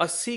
80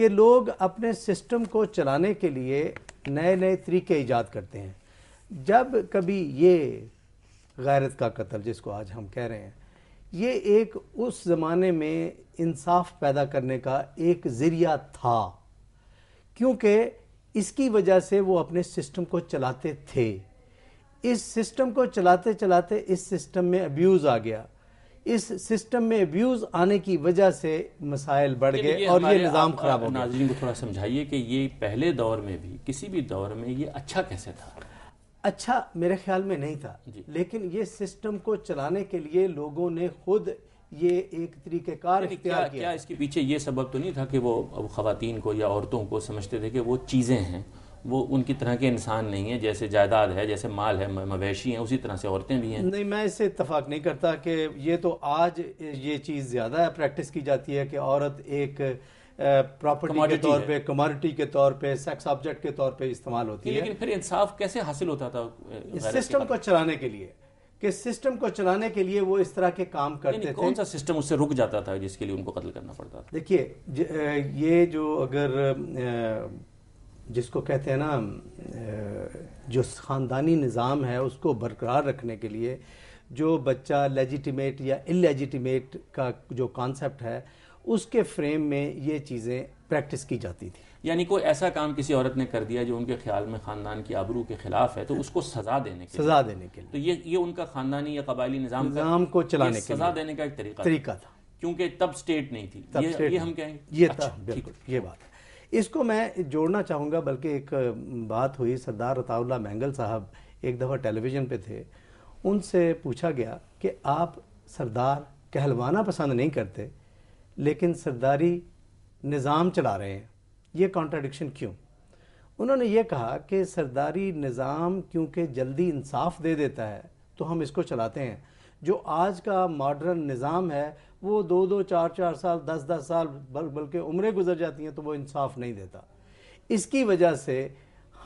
کہ لوگ اپنے سسٹم کو چلانے کے لیے نئے نئے طریقے ایجاد کرتے ہیں. جب کبھی یہ غیرت کا قتل جس کو آج ہم کہہ رہے ہیں، یہ ایک اس زمانے میں انصاف پیدا کرنے کا ایک ذریعہ تھا، کیونکہ اس کی وجہ سے وہ اپنے سسٹم کو چلاتے تھے. اس سسٹم کو چلاتے چلاتے اس سسٹم میں ابیوز آ گیا. اس سسٹم میں ابیوز آنے کی وجہ سے مسائل بڑھ گئے اور یہ نظام خراب ہو گیا. ناظرین کو تھوڑا سمجھائیے کہ یہ پہلے دور میں بھی، کسی بھی دور میں یہ اچھا کیسے تھا؟ اچھا میرے خیال میں نہیں تھا، لیکن یہ سسٹم کو چلانے کے لیے لوگوں نے خود یہ ایک طریقہ کار اختیار کیا. کیا اس کے پیچھے یہ سبب تو نہیں تھا کہ وہ خواتین کو یا عورتوں کو سمجھتے تھے کہ وہ چیزیں ہیں، وہ ان کی طرح کے انسان نہیں ہیں، جیسے جائیداد ہے، جیسے مال ہے، مویشی ہیں، اسی طرح سے عورتیں بھی ہیں؟ نہیں، میں اس سے اتفاق نہیں کرتا کہ یہ تو آج یہ چیز زیادہ پریکٹس کی جاتی ہے کہ عورت ایک پراپرٹی کے طور پہ، کموڈٹی کے طور پہ، سیکس آبجیکٹ کے طور پہ استعمال ہوتی ہے. لیکن پھر انصاف کیسے حاصل ہوتا تھا اس سسٹم کو چلانے کے لیے؟ کہ سسٹم کو چلانے کے لیے وہ اس طرح کے کام کرتے تھے. کون سا سسٹم اس سے رک جاتا تھا جس کے لیے ان کو قتل کرنا پڑتا تھا؟ دیکھیے، یہ جو اگر جس کو کہتے ہیں نا جو خاندانی نظام ہے اس کو برقرار رکھنے کے لیے جو بچہ لیجیٹیمیٹ یا انلیجیٹیمیٹ کا جو کانسیپٹ ہے اس کے فریم میں یہ چیزیں پریکٹس کی جاتی تھی. یعنی کوئی ایسا کام کسی عورت نے کر دیا جو ان کے خیال میں خاندان کی آبرو کے خلاف ہے تو اس کو سزا دینے کے لیے تو یہ ان کا خاندانی یا قبائلی نظام کو چلانے کے سزا دینے کا ایک طریقہ تھا، کیونکہ تب سٹیٹ نہیں تھی. یہ ہم کہیں یہ تھا. بالکل یہ بات ہے. اس کو میں جوڑنا چاہوں گا، بلکہ ایک بات ہوئی، سردار عطا اللہ مینگل صاحب ایک دفعہ ٹیلی ویژن پہ تھے، ان سے پوچھا گیا کہ آپ سردار کہلوانا پسند نہیں کرتے لیکن سرداری نظام چلا رہے ہیں، یہ کانٹراڈکشن کیوں؟ انہوں نے یہ کہا کہ سرداری نظام کیونکہ جلدی انصاف دے دیتا ہے تو ہم اس کو چلاتے ہیں. جو آج کا ماڈرن نظام ہے وہ 2 4 سال 10 سال بلکہ عمریں گزر جاتی ہیں تو وہ انصاف نہیں دیتا. اس کی وجہ سے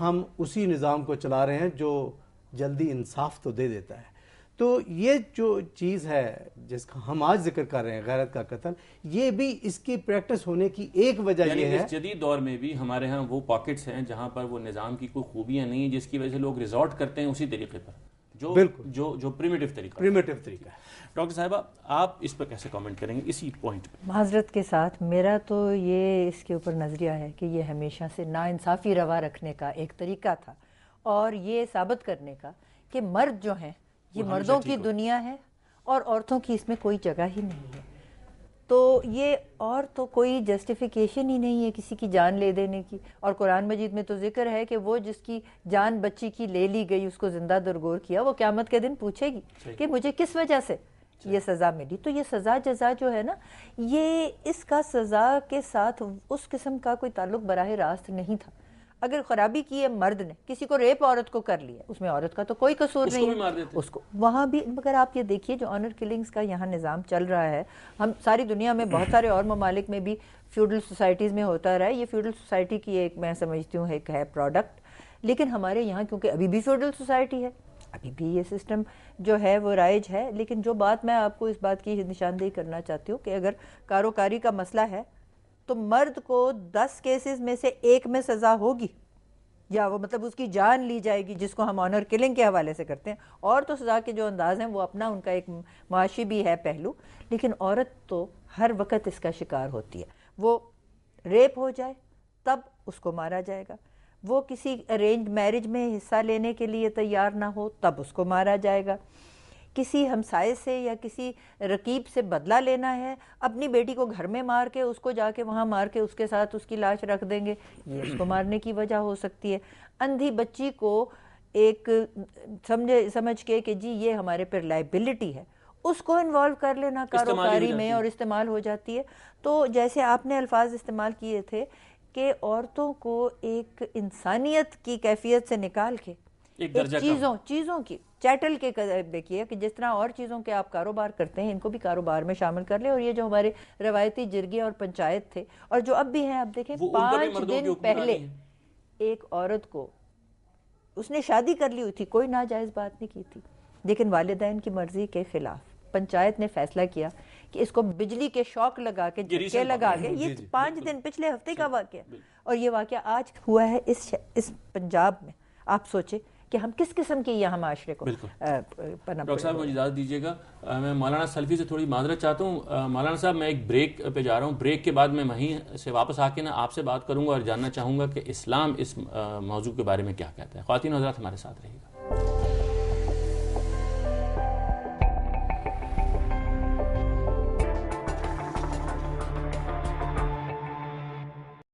ہم اسی نظام کو چلا رہے ہیں جو جلدی انصاف تو دے دیتا ہے. تو یہ جو چیز ہے جس کا ہم آج ذکر کر رہے ہیں غیرت کا قتل، یہ بھی اس کی پریکٹس ہونے کی ایک وجہ یہ ہے. اس جدید دور میں بھی ہمارے ہاں وہ پاکٹس ہیں جہاں پر وہ نظام کی کوئی خوبیاں نہیں ہیں جس کی وجہ سے لوگ ریزورٹ کرتے ہیں اسی طریقے پر جو پریمیٹیو طریقہ ہے. ڈاکٹر صاحبہ آپ اس پر کیسے کامنٹ کریں گے اسی پوائنٹ پہ؟ معذرت کے ساتھ میرا تو یہ اس کے اوپر نظریہ ہے کہ یہ ہمیشہ سے ناانصافی روا رکھنے کا ایک طریقہ تھا اور یہ ثابت کرنے کا کہ مرد جو ہیں یہ مردوں کی دنیا ہے اور عورتوں کی اس میں کوئی جگہ ہی نہیں ہے. تو یہ اور تو کوئی جسٹیفیکیشن ہی نہیں ہے کسی کی جان لے دینے کی. اور قرآن مجید میں تو ذکر ہے کہ وہ جس کی جان بچی کی لے لی گئی اس کو زندہ درگور کیا، وہ قیامت کے دن پوچھے گی کہ مجھے کس وجہ سے یہ سزا ملی. تو یہ سزا جزا جو ہے نا، یہ اس کا سزا کے ساتھ اس قسم کا کوئی تعلق براہ راست نہیں تھا. اگر خرابی کی ہے مرد نے، کسی کو ریپ عورت کو کر لیا، اس میں عورت کا تو کوئی قصور نہیں ہے، اس کو وہاں بھی. مگر آپ یہ دیکھیے جو آنر کلنگز کا یہاں نظام چل رہا ہے، ہم ساری دنیا میں بہت سارے اور ممالک میں بھی فیوڈل سوسائٹیز میں ہوتا رہا ہے. یہ فیوڈل سوسائٹی کی ایک میں سمجھتی ہوں ایک ہے پروڈکٹ. لیکن ہمارے یہاں کیونکہ ابھی بھی فیوڈل سوسائٹی ہے، ابھی بھی یہ سسٹم جو ہے وہ رائج ہے. لیکن جو بات میں آپ کو اس بات کی نشاندہی کرنا چاہتی ہوں کہ اگر کاروکاری کا مسئلہ ہے تو مرد کو 10 کیسز میں سے ایک میں سزا ہوگی یا وہ مطلب اس کی جان لی جائے گی، جس کو ہم آنر کلنگ کے حوالے سے کرتے ہیں. اور تو سزا کے جو انداز ہیں وہ اپنا ان کا ایک معاشی بھی ہے پہلو. لیکن عورت تو ہر وقت اس کا شکار ہوتی ہے. وہ ریپ ہو جائے تب اس کو مارا جائے گا، وہ کسی ارینجڈ میرج میں حصہ لینے کے لیے تیار نہ ہو تب اس کو مارا جائے گا. کسی ہمسائے سے یا کسی رقیب سے بدلہ لینا ہے، اپنی بیٹی کو گھر میں مار کے اس کو جا کے وہاں مار کے اس کے ساتھ اس کی لاش رکھ دیں گے، یہ اس کو مارنے کی وجہ ہو سکتی ہے. اندھی بچی کو ایک سمجھ کے کہ جی یہ ہمارے پر لائبلٹی ہے، اس کو انوالو کر لینا کاروباری میں اور استعمال ہو جاتی ہے. تو جیسے آپ نے الفاظ استعمال کیے تھے کہ عورتوں کو ایک انسانیت کی کیفیت سے نکال کے ایک چیزوں کی چیٹل کے قدر کیا کہ جس طرح اور چیزوں کے آپ کاروبار کرتے ہیں ان کو بھی کاروبار میں شامل کر لیں. اور یہ جو ہمارے روایتی جرگے اور پنچایت تھے اور جو اب بھی ہیں، آپ دیکھیں 5 دن پہلے ایک عورت کو اس نے شادی کر لی ہوئی تھی، کوئی ناجائز بات نہیں کی تھی، لیکن والدین کی مرضی کے خلاف پنچایت نے فیصلہ کیا کہ اس کو بجلی کے شوق لگا کے جھٹکے لگا کے، یہ 5 دن پچھلے ہفتے کا واقعہ، اور یہ واقعہ آج ہوا ہے اس پنجاب میں. آپ سوچیں کہ ہم کس قسم کے یہاں معاشرے کو ڈاکٹر صاحب مجھے اجازت دیجیے گا، میں مولانا سلفی سے تھوڑی معذرت چاہتا ہوں. مولانا صاحب میں ایک بریک پہ جا رہا ہوں، بریک کے بعد میں وہیں سے واپس آ کے نا آپ سے بات کروں گا اور جاننا چاہوں گا کہ اسلام اس موضوع کے بارے میں کیا کہتا ہے. خواتین و حضرات ہمارے ساتھ رہے گا.